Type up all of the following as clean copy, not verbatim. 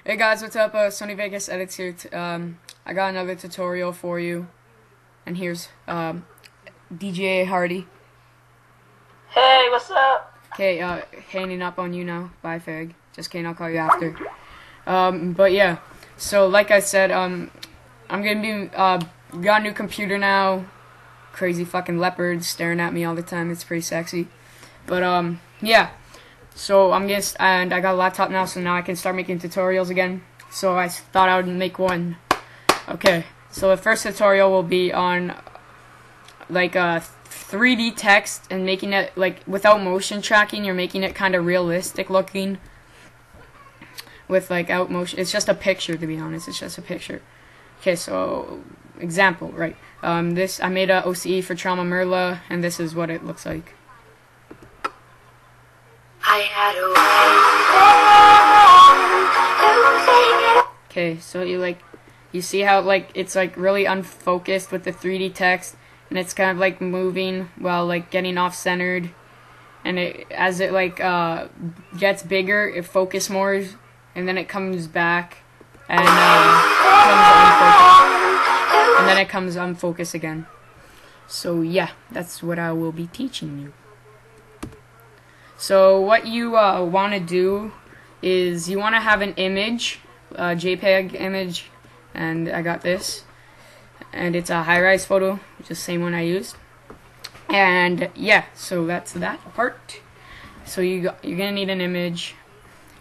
Hey guys, what's up? Sony Vegas Edits here. I got another tutorial for you, and here's DJ Hardy. Hey, what's up? Okay, hanging up on you now. Bye, fag. Just kidding, I'll call you after. But yeah, so like I said, I'm gonna be got a new computer now. Crazy fucking leopards staring at me all the time. It's pretty sexy. But yeah. So and I got a laptop now, so now I can start making tutorials again. So I thought I would make one. Okay, so the first tutorial will be on like 3D text and making it like without motion tracking. You're making it kind of realistic looking with like out motion. It's just a picture, to be honest. It's just a picture. Okay, so example, right? This I made a OCE for Trauma Merla, and this is what it looks like. I had a way. Okay, so you see how like it's like really unfocused with the 3D text, and it's kind of like moving while like getting off centered, and as it like gets bigger, it focuses more, and then it comes back and then it comes unfocused again. So yeah, that's what I will be teaching you. So what you want to do is you want to have an image, a JPEG image, and I got this, and it's a high-res photo, which is the same one I used. And yeah, so that's that part. So you're gonna need an image.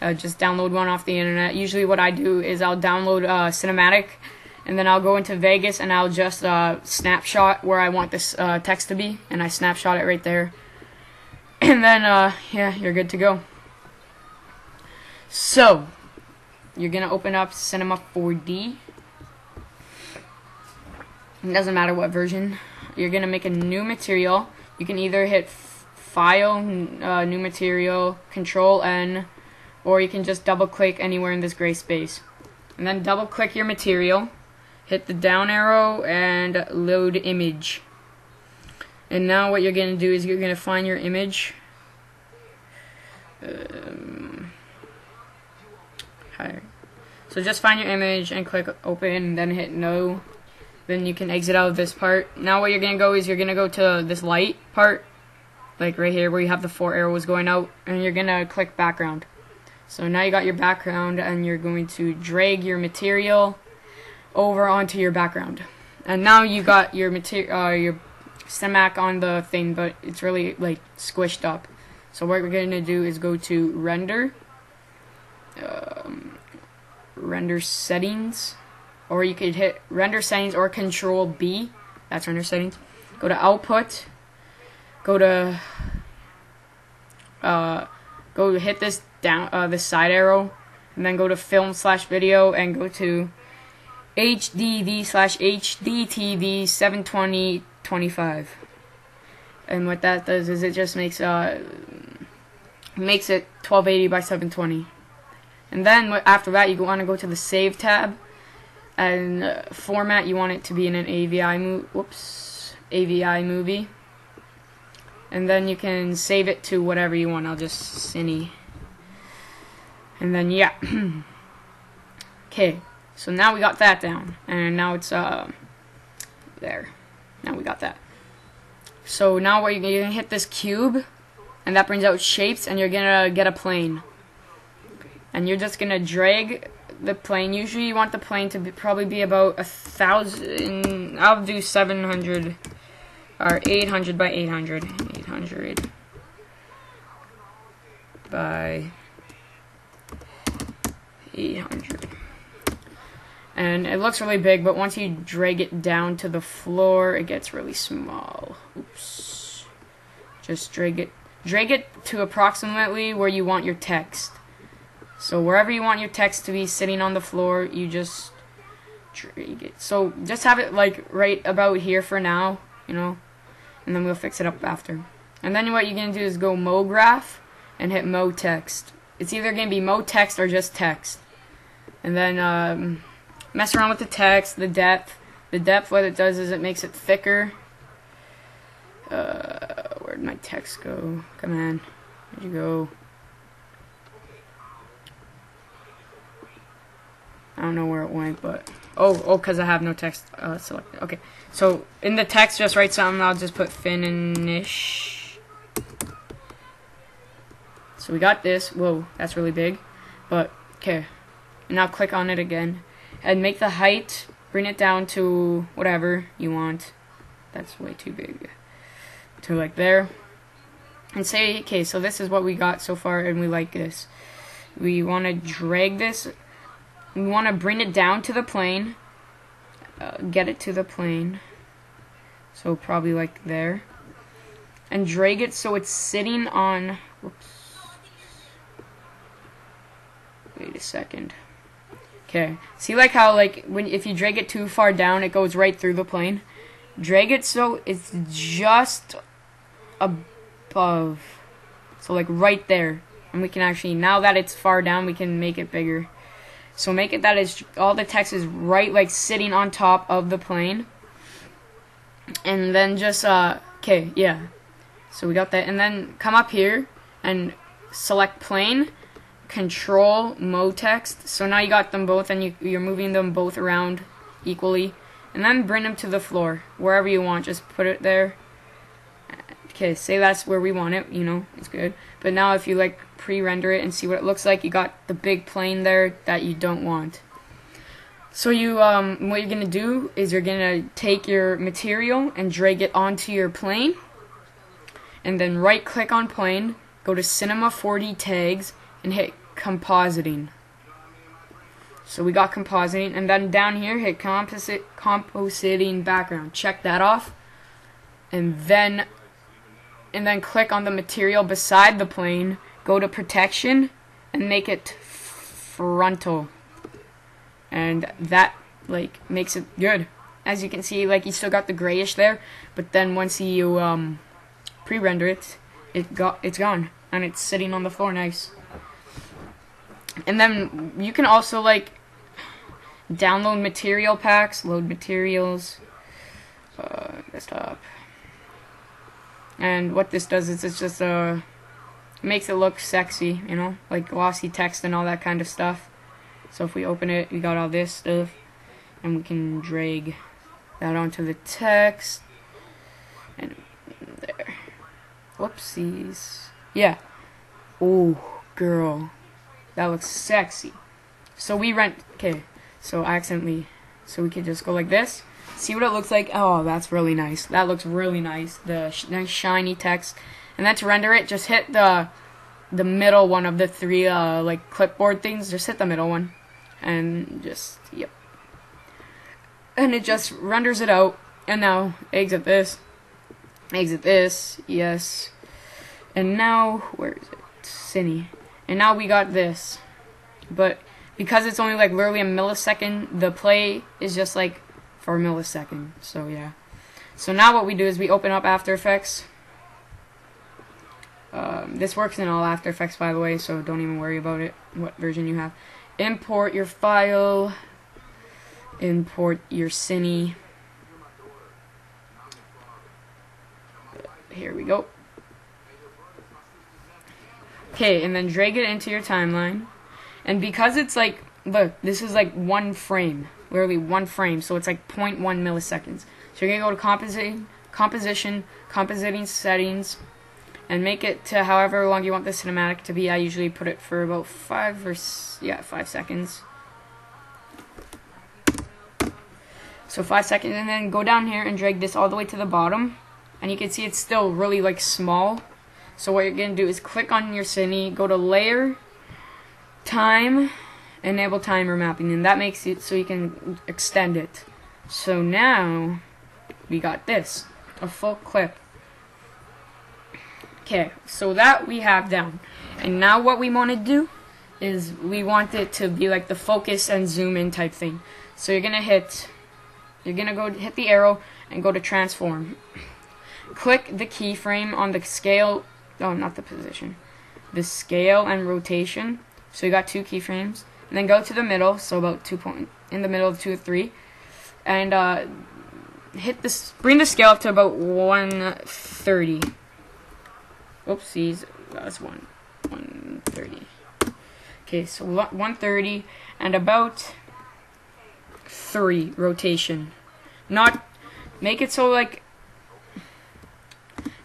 Just download one off the internet. Usually what I do is I'll download Cinematic, and then I'll go into Vegas and I'll just snapshot where I want this text to be, and I snapshot it right there. And then, yeah, you're good to go. So, you're going to open up Cinema 4D. It doesn't matter what version. You're going to make a new material. You can either hit File, New Material, Control-N, or you can just double-click anywhere in this gray space. And then double-click your material, hit the down arrow, and load image. And now what you're going to do is you're going to find your image. So just find your image and click open, and then hit no. Then you can exit out of this part. Now what you're going to go is you're going to go to this light part, like right here where you have the 4 arrows going out, and you're going to click background. So now you got your background, and you're going to drag your material over onto your background. And now you got your your Cinematic on the thing, but it's really like squished up. So what we're going to do is go to render, render settings, or you could hit render settings or Control B. That's render settings. Go to output. Go to hit this down this side arrow, and then go to film/video and go to HDV/HDTV 720/25. And what that does is it just makes it 1280 by 720. And then after that, you want to go to the Save tab, and format you want it to be in an AVI movie. And then you can save it to whatever you want. I'll just Cine. And then yeah. Okay. So now we got that down, and now it's there. Now we got that. So now what you're gonna hit this cube, and that brings out shapes, and you're gonna get a plane. And you're just gonna drag the plane. Usually you want the plane to probably be about 1,000. I'll do 700 or 800 by 800. 800 by 800. And it looks really big, but once you drag it down to the floor, it gets really small. Oops. Just drag it to approximately where you want your text. So wherever you want your text to be sitting on the floor, you just drag it. So just have it like right about here for now, you know, and then we'll fix it up after. And then what you're going to do is go MoGraph and hit Mo Text. It's either going to be Mo Text or just text. And then mess around with the text, the depth. The depth, what it does is it makes it thicker. Where'd my text go? Come on. Where'd you go? don't know where it went, but oh, because I have no text selected. Okay, so in the text, just write something. I'll just put finish. So we got this. Whoa, that's really big. But okay, and now click on it again, and make the height. Bring it down to whatever you want. That's way too big. To like there. And say, okay, so this is what we got so far, and we like this. We want to drag this. We want to bring it down to the plane. Get it to the plane. So probably like there. And drag it so it's sitting on... Whoops. Wait a second. Okay. See like how like if you drag it too far down, it goes right through the plane? Drag it so it's just above. So like right there. And we can actually, now that it's far down, we can make it bigger. So make it that it's all the text is right like sitting on top of the plane. And then just okay, yeah. So we got that, and then come up here and select plane, control mode text. So now you got them both, and you're moving them both around equally. And then bring them to the floor, wherever you want. Just put it there. Okay, say that's where we want it, you know, it's good. But now if you like pre-render it and see what it looks like, you got the big plane there that you don't want. So you, what you're gonna do is you're gonna take your material and drag it onto your plane, and then right click on plane, go to Cinema 4D tags, and hit compositing. So we got compositing, and then down here hit compositing background. Check that off, and then click on the material beside the plane. Go to protection and make it frontal, and that like makes it good. As you can see, like you still got the grayish there, but then once you pre-render it, it's gone, and it's sitting on the floor nice. And then you can also like download material packs, load materials, desktop. And what this does is it's just makes it look sexy, you know, like glossy text and all that kind of stuff. So if we open it, we got all this stuff, and we can drag that onto the text, and there. Whoopsies. Yeah. Oh, girl. That looks sexy. So we okay, so so we could just go like this. See what it looks like? Oh, that's really nice. That looks really nice. The nice shiny text. And then to render it, just hit the middle one of the three like clipboard things. Just hit the middle one. And just, yep. And it just renders it out. And now, exit this. Exit this. Yes. And now, where is it? Cine. And now we got this. But because it's only like literally a millisecond, the play is just like for a millisecond. So yeah. So now what we do is we open up After Effects. This works in all After Effects, by the way, so don't even worry about it, what version you have. Import your file. Import your Cine. Here we go. Okay, and then drag it into your timeline. And because it's like, look, this is like one frame. Literally one frame, so it's like 0.1 milliseconds. So you're going to go to compositing settings, and make it to however long you want the cinematic to be. I usually put it for about 5 seconds. So 5 seconds, and then go down here and drag this all the way to the bottom. And you can see it's still really like small. So what you're going to do is click on your Cine, go to Layer, Time, Enable Timer Mapping, and that makes it so you can extend it. So now, we got this, a full clip. Okay, so that we have down. And now what we want to do is we want it to be like the focus and zoom in type thing. So you're going to go hit the arrow and go to Transform. Click the keyframe on the scale, not the position, the scale and rotation. So you got 2 keyframes, and then go to the middle, so about 2 point in the middle of 2 or 3, and bring the scale up to about 130. Oopsies, that's 130. Okay, so 130, and about 3 rotation. Not make it so like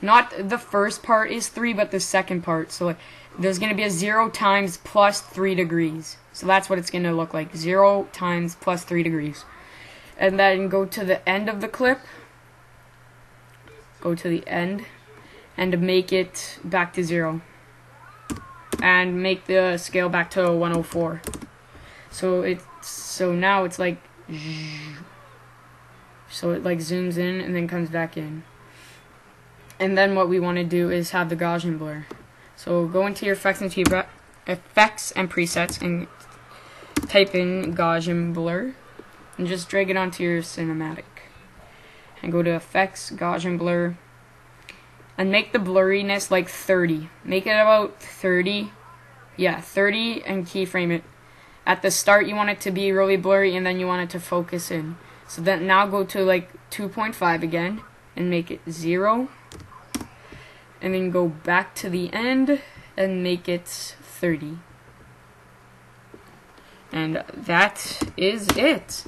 not the first part is 3, but the second part. So like there's gonna be a 0 times plus 3 degrees. So that's what it's gonna look like. 0 times plus 3 degrees. And then go to the end of the clip. Go to the end and make it back to 0. And make the scale back to 104. So now it's like, so it like zooms in and then comes back in. And then what we want to do is have the Gaussian blur. So go into your effects and presets and type in Gaussian blur and just drag it onto your cinematic. And go to effects, Gaussian blur, and make the blurriness like 30. Make it about 30. Yeah, 30, and keyframe it. At the start you want it to be really blurry, and then you want it to focus in. So then now go to like 2.5 again and make it 0. And then go back to the end and make it 30. And that is it.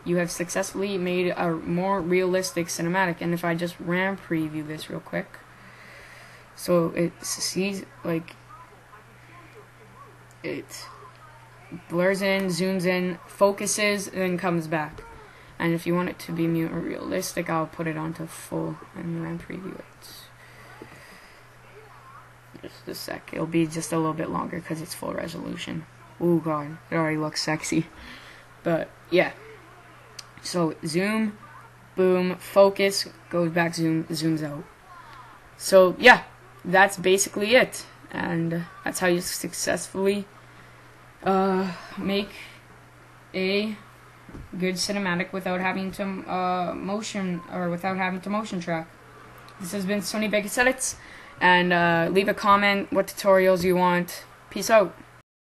You have successfully made a more realistic cinematic. And if I just RAM preview this real quick, so it sees like it blurs in, zooms in, focuses, and then comes back. And if you want it to be more realistic, I'll put it onto full and RAM preview it. Just a sec. It'll be just a little bit longer because it's full resolution. Oh god, it already looks sexy. But yeah. So zoom, boom, focus, goes back, zoom, zooms out. So yeah, that's basically it. And that's how you successfully make a good cinematic without having to motion track. This has been Sony Vegas Edits, and leave a comment what tutorials you want. Peace out.